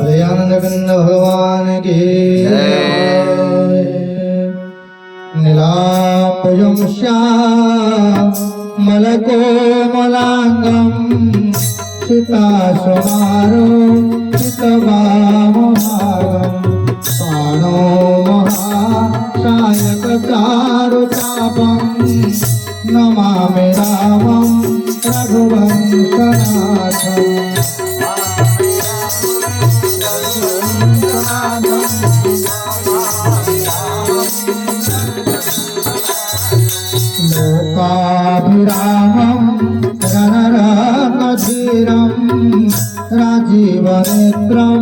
जयानंद भगवान की नीलांबुजं श्यामलकोमलांगं सीतासुमारोहितवामभागं पाणो महासायकचारुचापं नमामि रामं रघुवंशनाथम्। लोकाभिरामं रणरङ्गधीरं राजीवनेत्रं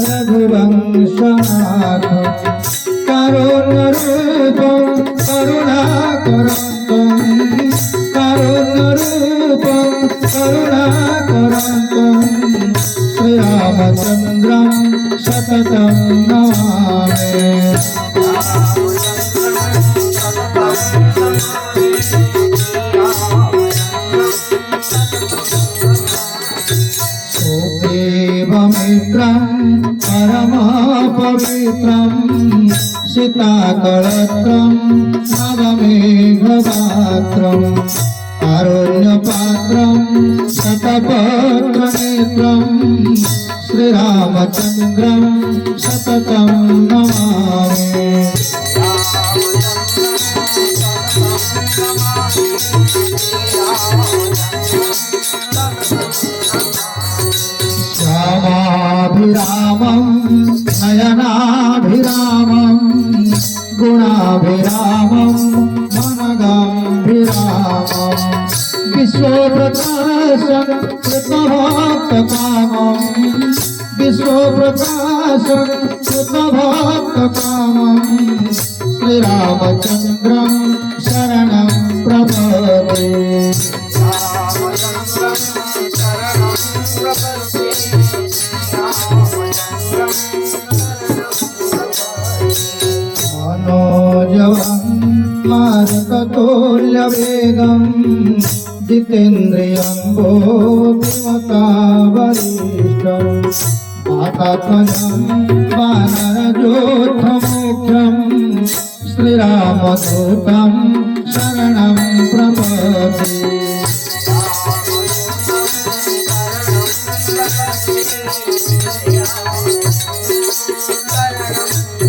रघुवंशनाथं कारुण्यरूपं करुणाकरं श्रीरामचन्द्रं सततं नमामि। सुग्रीवमित्रं परमपवित्रं सीताकळत्रं नवमेघपात्रं कारुण्यपात्रं शतपत्रनेत्रं श्रीरामचन्द्रं सततं नमामि। श्यामाभिरामं नयनाभिरामं गुणाभिरामं मनगाम्भिरामं विश्वप्रकाशं कृतभक्तकामं श्रीरामचन्द्रं शरणं प्रपद्ये। मनोजवं मारुततुल्यवेगं जितेन्द्रियं बुद्धिमता वरिष्ठं वातात्मजं वानरयोद्धमुख्यं श्रीरामदूतं शरणं